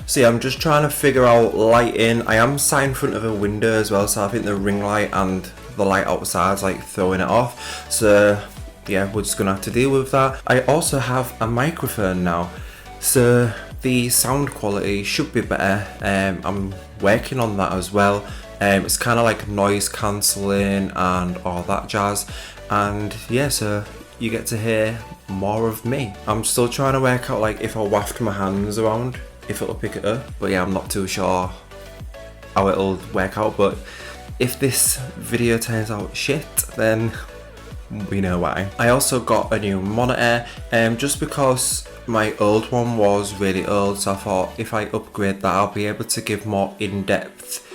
So yeah, I'm just trying to figure out lighting. I am sat in front of a window as well, so I think the ring light and the light outside's like throwing it off. So yeah, we're just gonna have to deal with that. I also have a microphone now, so the sound quality should be better. I'm working on that as well. It's kind of like noise cancelling and all that jazz, and yeah, so you get to hear more of me. I'm still trying to work out like if I waft my hands around, if it'll pick it up, but yeah, I'm not too sure how it'll work out. But if this video turns out shit, then we know why. I also got a new monitor, just because my old one was really old, so I thought if I upgrade that, I'll be able to give more in-depth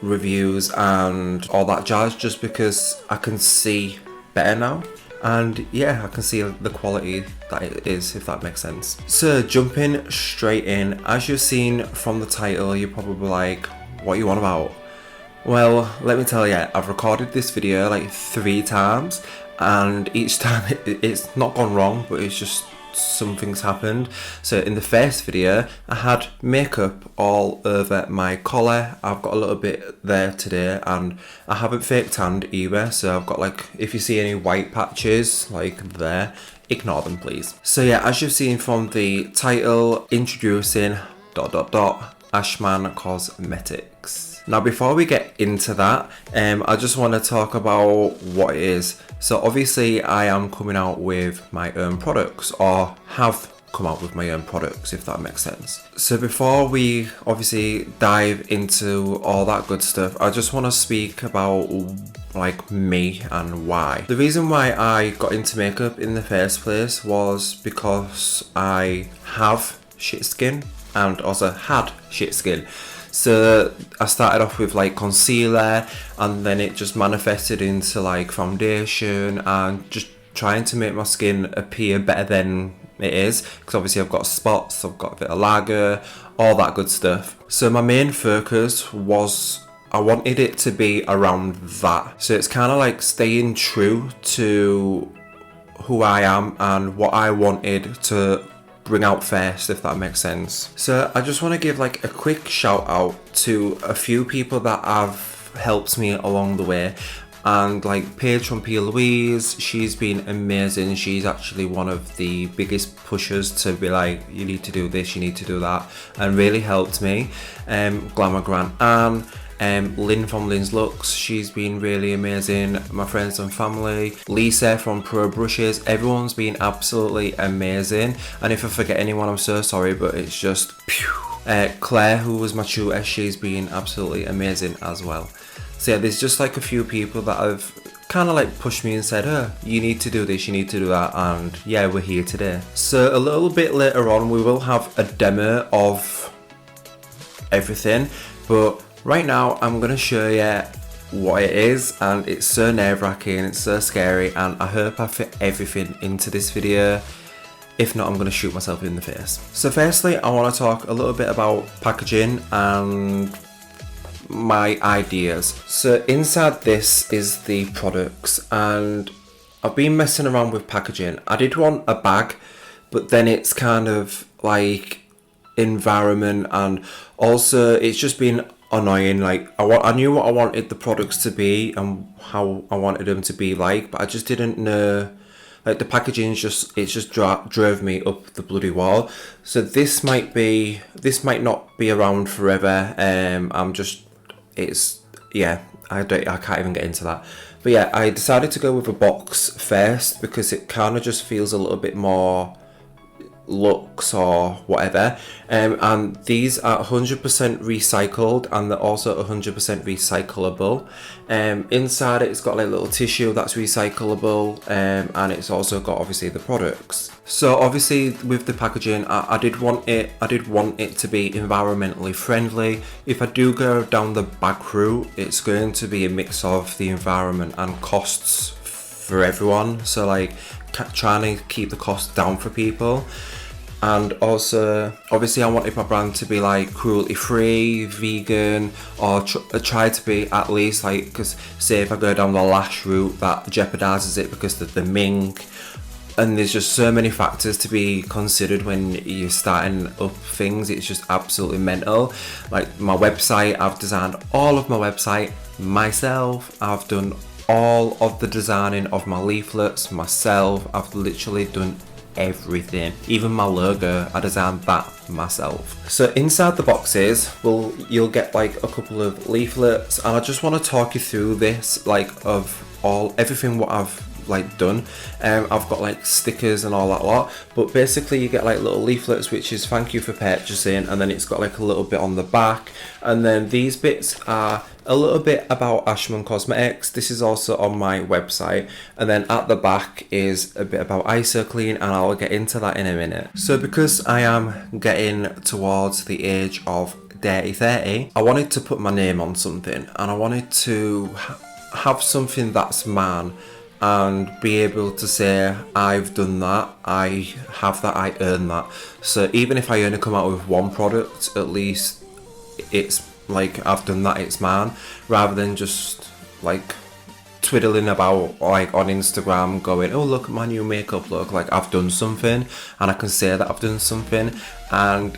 reviews and all that jazz, just because I can see better now. And yeah, I can see the quality that it is, if that makes sense. So jumping straight in, as you've seen from the title, you're probably like, what you on about? Well, let me tell you, I've recorded this video like 3 times, and each time it's not gone wrong, but it's just something's happened. So in the first video, I had makeup all over my collar. I've got a little bit there today, and I haven't fake tanned either, so I've got like, if you see any white patches like there, ignore them please. So yeah, as you've seen from the title, introducing ... Ashman Cosmetics. Now before we get into that, I just want to talk about what it is. So obviously I am coming out with my own products, or have come out with my own products, if that makes sense. So before we obviously dive into all that good stuff, I just want to speak about like me and why. The reason why I got into makeup in the first place was because I have shit skin and also had shit skin. So I started off with like concealer, and then it just manifested into like foundation, and just trying to make my skin appear better than it is, because obviously I've got spots, I've got vitiligo, all that good stuff. So my main focus was, I wanted it to be around that. So it's kind of like staying true to who I am and what I wanted to bring out first, if that makes sense. So I just want to give like a quick shout out to a few people that have helped me along the way, and like Paige from P. Louise, she's been amazing. She's actually one of the biggest pushers to be like, you need to do this, you need to do that, and really helped me. Glamour Grant Anne, Lynn from Lynn's Looks, she's been really amazing. My friends and family, Lisa from Pro Brushes, everyone's been absolutely amazing. And if I forget anyone, I'm so sorry, but it's just phew. Claire, who was my tutor, she's been absolutely amazing as well. So yeah, there's just like a few people that have kind of like pushed me and said, oh, you need to do this, you need to do that, and yeah, we're here today. So a little bit later on, we will have a demo of everything, but right now I'm going to show you what it is, and it's so nerve-wracking, it's so scary, and I hope I fit everything into this video. If not, I'm going to shoot myself in the face. So firstly, I want to talk a little bit about packaging and my ideas. So inside this is the products, and I've been messing around with packaging. I did want a bag, but then it's kind of like environment, and also it's just been annoying. Like I knew what I wanted the products to be and how I wanted them to be like, but I just didn't know. Like the packaging just drove me up the bloody wall. So this might not be around forever. I can't even get into that. But yeah, I decided to go with a box first because it kind of just feels a little bit more luxe or whatever, and these are 100% recycled, and they're also 100% recyclable. Inside it's got like little tissue that's recyclable, and it's also got obviously the products. So obviously with the packaging, I did want it to be environmentally friendly. If I do go down the back route, it's going to be a mix of the environment and costs for everyone, so like trying to keep the cost down for people. And also, obviously I wanted my brand to be like cruelty free, vegan, or try to be at least like, because say if I go down the lash route, that jeopardizes it because of the mink. And there's just so many factors to be considered when you're starting up things. It's just absolutely mental. Like my website, I've designed all of my website myself. I've done all of the designing of my leaflets myself. I've literally done everything. Even my logo, I designed that myself. So inside the boxes, you'll get like a couple of leaflets, and I just want to talk you through this, like of everything what I've like done. I've got like stickers and all that lot, but basically you get like little leaflets which is thank you for purchasing, and then it's got like a little bit on the back, and then these bits are a little bit about AshmanCosmetics. This is also on my website, and then at the back is a bit about IsoClean, and I'll get into that in a minute. So because I am getting towards the age of Dirty 30, I wanted to put my name on something, and I wanted to have something that's man and be able to say I've done that, I have that, I earn that. So even if I only come out with one product, at least it's like I've done that, it's mine, rather than just like twiddling about like on Instagram going, oh look at my new makeup look. Like I've done something, and I can say that I've done something, and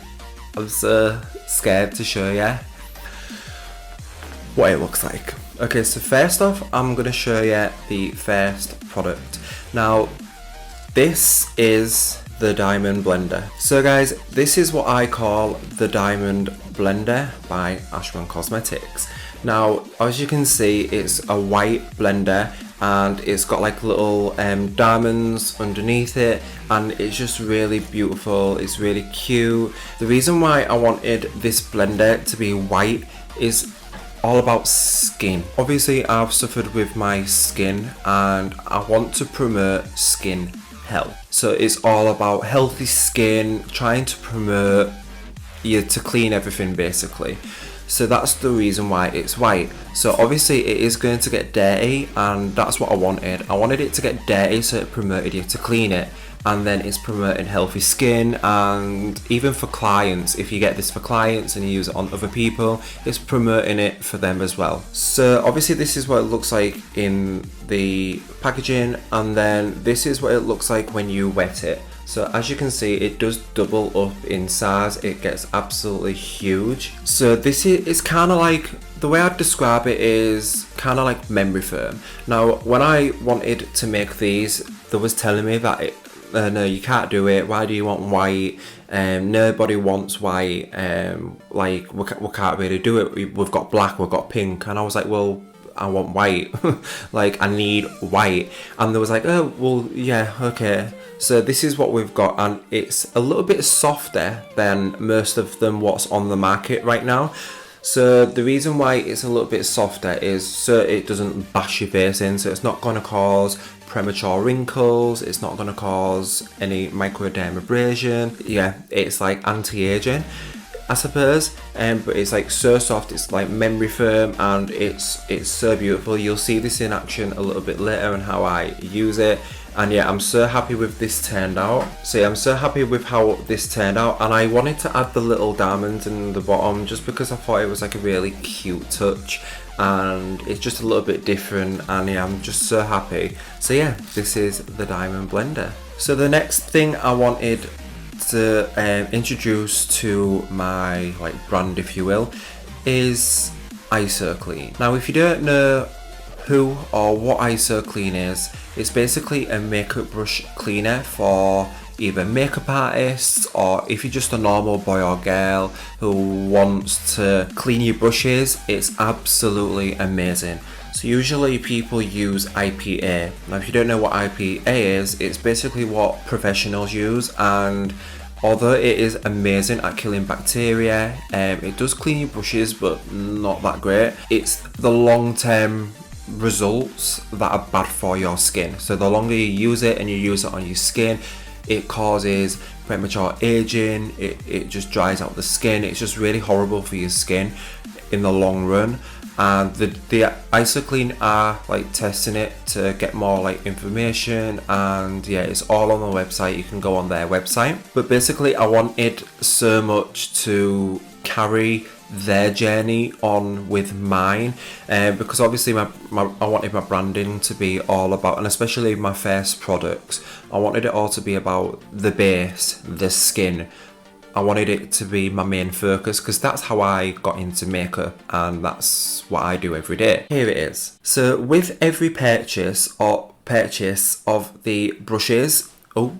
I'm so scared to show you what it looks like. Okay, so first off, I'm going to show you the first product. Now, this is the Diamond Blender. So guys, this is what I call the Diamond Blender by AshmanCosmetics. Now, as you can see, it's a white blender, and it's got like little diamonds underneath it, and it's just really beautiful. It's really cute. The reason why I wanted this blender to be white is all about skin. Obviously I've suffered with my skin, and I want to promote skin health. So it's all about healthy skin, trying to promote you to clean everything basically. So that's the reason why it's white. So obviously it is going to get dirty, and that's what I wanted. I wanted it to get dirty so it promoted you to clean it, and then it's promoting healthy skin. And even for clients, if you get this for clients and you use it on other people, it's promoting it for them as well. So obviously this is what it looks like in the packaging, and then this is what it looks like when you wet it. So as you can see, it does double up in size. It gets absolutely huge. So this is kind of like, the way I'd describe it is kind of like memory foam. Now when I wanted to make these, they was telling me that no, you can't do it. Why do you want white? Nobody wants white. Like we can't really do it. We've got black, we've got pink, and I was like, well, I want white. Like I need white. And they was like, oh well, yeah, okay. So this is what we've got, and it's a little bit softer than most of them what's on the market right now. So the reason why it's a little bit softer is so it doesn't bash your face in. So it's not going to cause premature wrinkles, it's not going to cause any microdermabrasion. Yeah, it's like anti-aging, I suppose, but it's like so soft. It's like memory foam, and it's so beautiful. You'll see this in action a little bit later and how I use it. And yeah, I'm so happy with this turned out. So yeah, I'm so happy with how this turned out, and I wanted to add the little diamonds in the bottom just because I thought it was like a really cute touch, and it's just a little bit different, and yeah, I'm just so happy. So yeah, this is the Diamond Blender. So the next thing I wanted to introduce to my like brand, if you will, is IsoClean. Now if you don't know who or what IsoClean is, it's basically a makeup brush cleaner for either makeup artists, or if you're just a normal boy or girl who wants to clean your brushes. It's absolutely amazing. So usually people use IPA. Now if you don't know what IPA is, it's basically what professionals use, and although it is amazing at killing bacteria, it does clean your brushes, but not that great. It's the long-term results that are bad for your skin. So the longer you use it and you use it on your skin, it causes premature aging, it just dries out the skin. It's just really horrible for your skin in the long run. and the IsoClean are like testing it to get more like information, and yeah, it's all on the website. You can go on their website, but basically I wanted so much to carry their journey on with mine, because obviously I wanted my branding to be all about, and especially my first products, I wanted it all to be about the base, the skin. I wanted it to be my main focus because that's how I got into makeup, and that's what I do every day. Here it is. So with every purchase of the brushes, oh,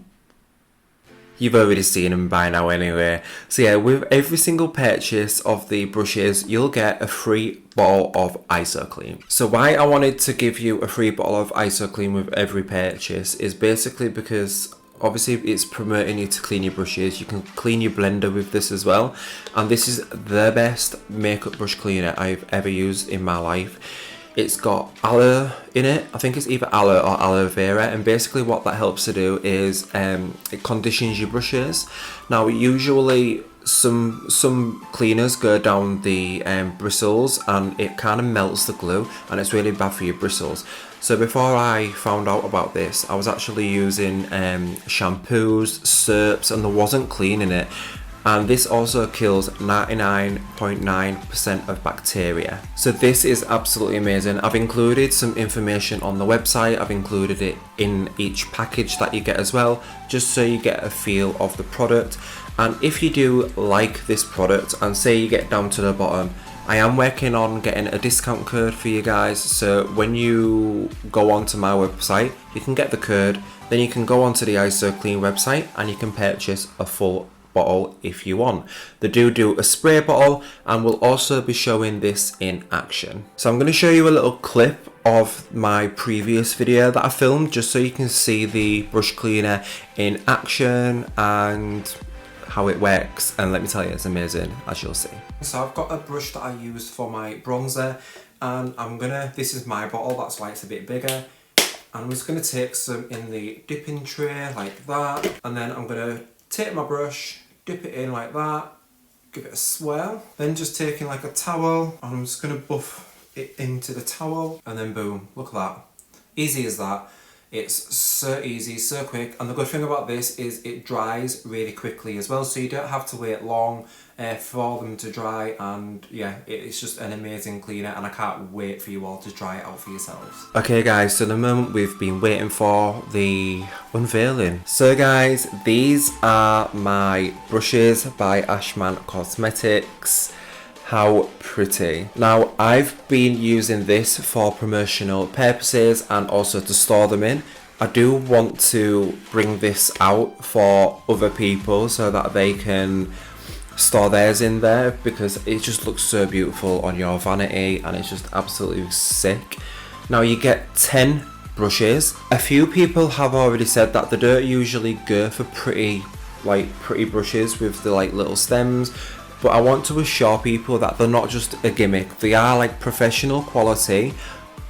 you've already seen them by now anyway. So yeah, with every single purchase of the brushes, you'll get a free bottle of IsoClean. So why I wanted to give you a free bottle of IsoClean with every purchase is basically because obviously it's promoting you to clean your brushes. You can clean your blender with this as well, and this is the best makeup brush cleaner I've ever used in my life. It's got aloe in it. I think it's either aloe or aloe vera, and basically what that helps to do is it conditions your brushes. Now usually some cleaners go down the bristles and it kind of melts the glue, and it's really bad for your bristles. So before I found out about this, I was actually using shampoos, soaps, and there wasn't clean in it. And this also kills 99.9% of bacteria. So this is absolutely amazing. I've included some information on the website. I've included it in each package that you get as well, just so you get a feel of the product. And if you do like this product, and say you get down to the bottom, I am working on getting a discount code for you guys. So when you go onto my website, you can get the code, then you can go onto the IsoClean website and you can purchase a full bottle if you want. They do a spray bottle, and we'll also be showing this in action. So I'm going to show you a little clip of my previous video that I filmed, just so you can see the brush cleaner in action and how it works, and let me tell you, it's amazing, as you'll see. So I've got a brush that I use for my bronzer, and this is my bottle, that's why it's a bit bigger, and I'm just gonna take some in the dipping tray like that, and then I'm gonna take my brush, dip it in like that, give it a swirl, then just taking like a towel, and I'm just gonna buff it into the towel, and then boom, look at that. Easy as that. It's so easy, so quick, and the good thing about this is it dries really quickly as well, so you don't have to wait long for them to dry, and yeah, it's just an amazing cleaner, and I can't wait for you all to try it out for yourselves. Okay guys, so the moment we've been waiting for, the unveiling. So guys, these are my brushes by AshmanCosmetics. How pretty. Now I've been using this for promotional purposes and also to store them in. I do want to bring this out for other people so that they can store theirs in there, because it just looks so beautiful on your vanity and it's just absolutely sick. Now you get 10 brushes. A few people have already said that they don't usually go for pretty brushes with the like little stems, but I want to assure people that they're not just a gimmick. They are like professional quality,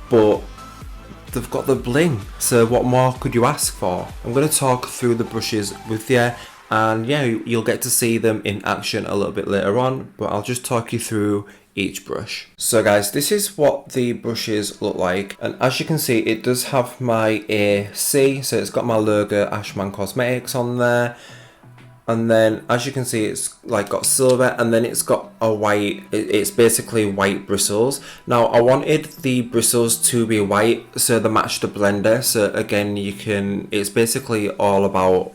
but they've got the bling. So what more could you ask for? I'm going to talk through the brushes with you, and yeah, you'll get to see them in action a little bit later on, but I'll just talk you through each brush. So guys, this is what the brushes look like, and as you can see, it does have my AC, so it's got my logo AshmanCosmetics on there. And then as you can see, it's like got silver, and then it's got a white, it's basically white bristles. Now I wanted the bristles to be white so they match the blender. So again, it's basically all about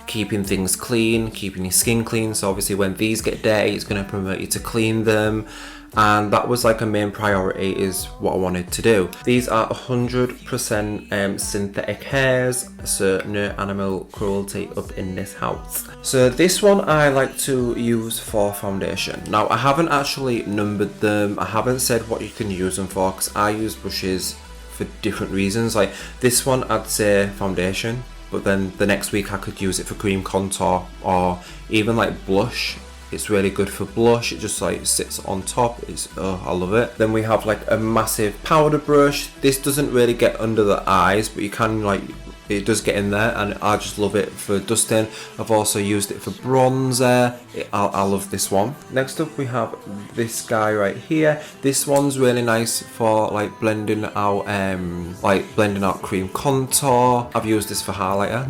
keeping things clean, keeping your skin clean. So obviously when these get dirty, it's going to promote you to clean them. And that was like a main priority, is what I wanted to do. These are 100% synthetic hairs, so no animal cruelty up in this house. So this one I like to use for foundation. Now I haven't actually numbered them, I haven't said what you can use them for, because I use brushes for different reasons. Like this one I'd say foundation, but then the next week I could use it for cream contour, or even like blush. It's really good for blush, it just like sits on top, I love it. Then we have like a massive powder brush. This doesn't really get under the eyes, but you can like it does get in there, and I just love it for dusting. I've also used it for bronzer. I love this one. Next up we have this guy right here. This one's really nice for like blending out cream contour. I've used this for highlighter.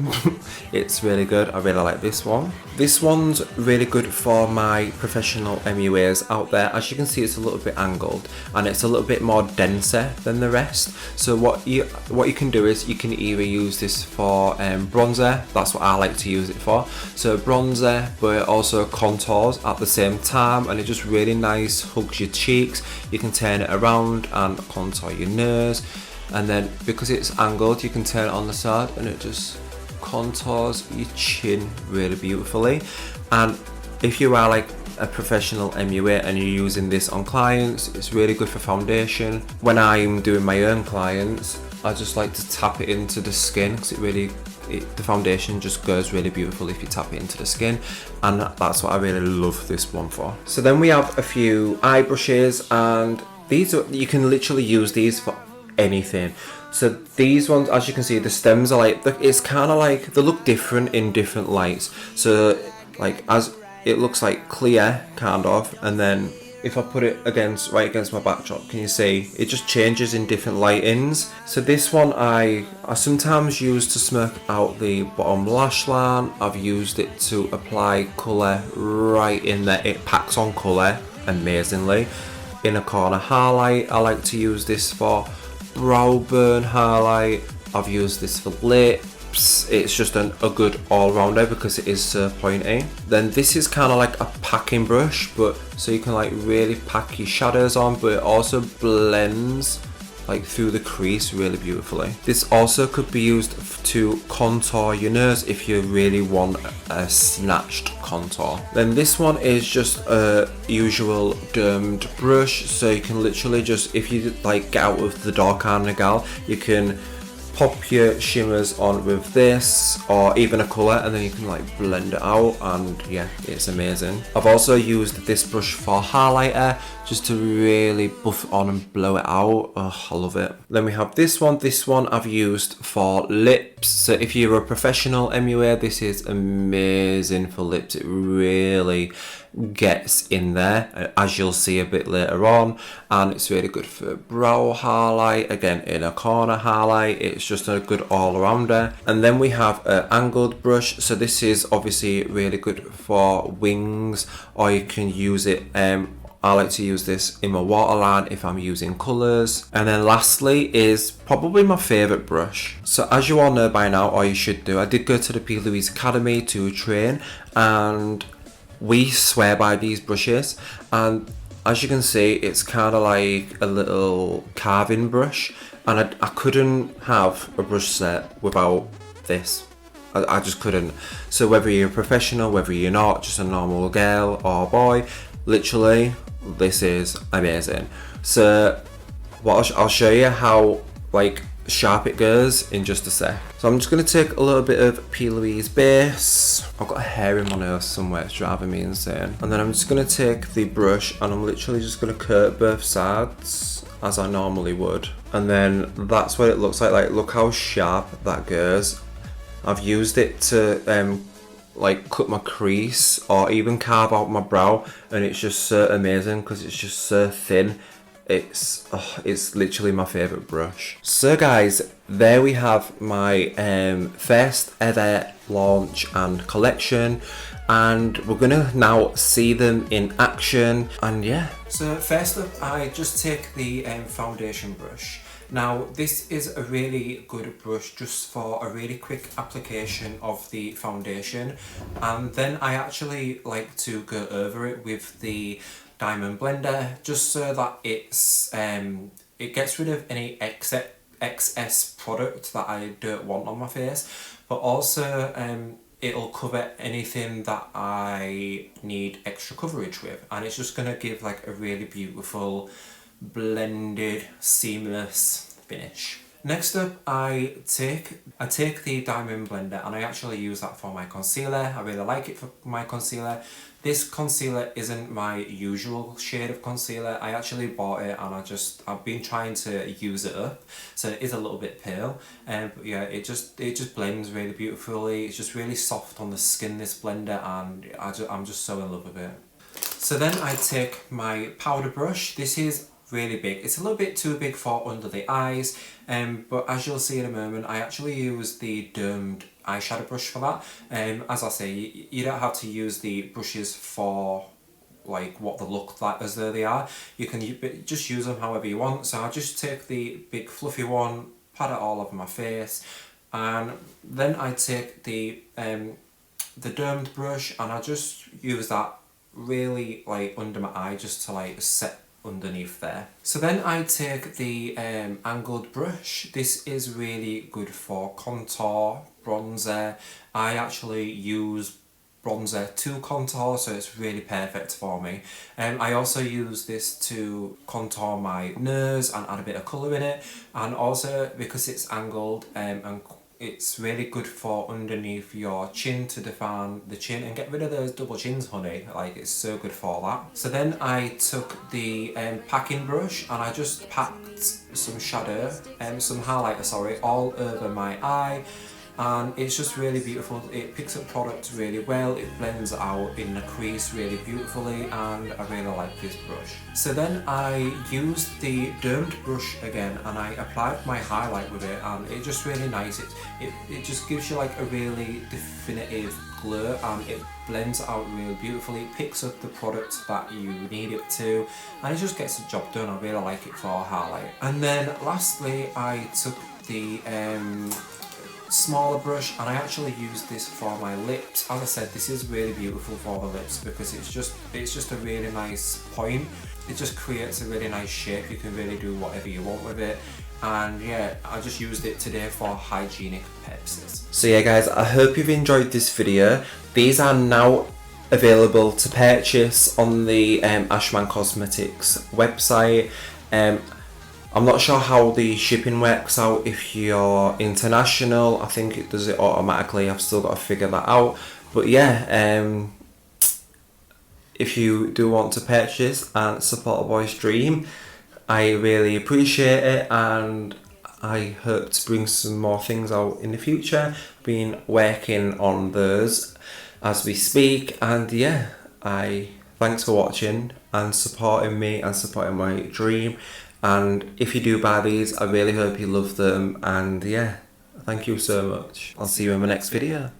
It's really good. I really like this one. This one's really good for my professional MUAs out there. As you can see, it's a little bit angled and it's a little bit more denser than the rest. So what you can do is you can either use this for bronzer. That's what I like to use it for. So bronzer, but also contours at the same time, and it just really nice hugs your cheeks. You can turn it around and contour your nose, and then because it's angled, you can turn it on the side and it just contours your chin really beautifully. And if you are like a professional MUA and you're using this on clients, it's really good for foundation. When I'm doing my own clients, I just like to tap it into the skin because the foundation just goes really beautiful if you tap it into the skin, and that's what I really love this one for. So then we have a few eye brushes, and you can literally use these for anything. So these ones, as you can see, the stems are like, it's kind of like, they look different in different lights. So like, as it looks like clear kind of, and then if I put it right against my backdrop, can you see it just changes in different lightings. So this one I sometimes use to smoke out the bottom lash line. I've used it to apply colour right in there. It packs on colour amazingly. Inner corner highlight, I like to use this for. Brow bone highlight, I've used this for lips. It's just a good all-rounder because it is so pointy. Then this is kind of like a packing brush, but so you can like really pack your shadows on, but it also blends like through the crease really beautifully. This also could be used to contour your nose if you really want a snatched contour. Then this one is just a usual domed brush, so you can literally just, if you like get out of the dark kind of gal, you can pop your shimmers on with this or even a colour, and then you can like blend it out, and yeah, it's amazing. I've also used this brush for highlighter just to really buff it on and blow it out. Oh, I love it. Then we have this one. This one I've used for lips. So if you're a professional MUA, this is amazing for lips. It really gets in there, as you'll see a bit later on, and it's really good for brow highlight, again inner corner highlight. It's just a good all-rounder. And then we have an angled brush. So this is obviously really good for wings, or you can use it, I like to use this in my waterline if I'm using colours. And then lastly is probably my favourite brush. So as you all know by now, or you should do, I did go to the P. Louise Academy to train, and we swear by these brushes. And as you can see, it's kind of like a little carving brush, and I couldn't have a brush set without this. I just couldn't. So whether you're a professional, whether you're not, just a normal girl or boy, literally this is amazing. So I'll show you how like sharp it goes in just a sec. So I'm just going to take a little bit of P. Louise base. I've got a hair in my nose somewhere, it's driving me insane. And then I'm just going to take the brush and I'm literally just going to curve both sides as I normally would. And then that's what it looks like look how sharp that goes. I've used it to like cut my crease or even carve out my brow, and it's just so amazing because it's just so thin. It's literally my favourite brush. So guys, there we have my first ever launch and collection, and we're gonna now see them in action. And yeah, so first up I just take the foundation brush. Now this is a really good brush just for a really quick application of the foundation, and then I actually like to go over it with the diamond blender just so that it gets rid of any excess product that I don't want on my face, but also it'll cover anything that I need extra coverage with, and it's just gonna give like a really beautiful blended seamless finish. Next up I take the diamond blender and I actually use that for my concealer. I really like it for my concealer. This concealer isn't my usual shade of concealer. I actually bought it and I've been trying to use it up, so it is a little bit pale. But yeah, it just blends really beautifully. It's just really soft on the skin, this blender, and I'm just so in love with it. So then I take my powder brush. This is really big. It's a little bit too big for under the eyes, but as you'll see in a moment, I actually use the domed eyeshadow brush for that. As I say, you don't have to use the brushes for like what they look like as though they are. You can just use them however you want. So I just take the big fluffy one, pat it all over my face, and then I take the domed brush and I just use that really like under my eye just to like set underneath there. So then I take the angled brush. This is really good for contour, bronzer. I actually use bronzer to contour, so it's really perfect for me. I also use this to contour my nose and add a bit of colour in it, and also because it's angled and it's really good for underneath your chin to define the chin and get rid of those double chins, honey. Like, it's so good for that. So then I took the packing brush and I just packed some shadow and some highlighter, sorry, all over my eye. And it's just really beautiful. It picks up product really well, it blends out in the crease really beautifully, and I really like this brush. So then I used the domed brush again and I applied my highlight with it, and it's just really nice. It just gives you like a really definitive glow, and it blends out really beautifully. It picks up the product that you need it to, and it just gets the job done. I really like it for a highlight. And then lastly I took the smaller brush and I actually use this for my lips. As I said, this is really beautiful for the lips because it's just a really nice point. It just creates a really nice shape. You can really do whatever you want with it. And yeah, I just used it today for hygienic purposes. So yeah guys, I hope you've enjoyed this video. These are now available to purchase on the AshmanCosmetics website. I'm not sure how the shipping works out if you're international. I think it does it automatically. I've still got to figure that out. But yeah, if you do want to purchase and support a boy's dream, I really appreciate it, and I hope to bring some more things out in the future. Been working on those as we speak, and yeah, thanks for watching and supporting me and supporting my dream. And if you do buy these, I really hope you love them, and yeah, thank you so much. I'll see you in my next video.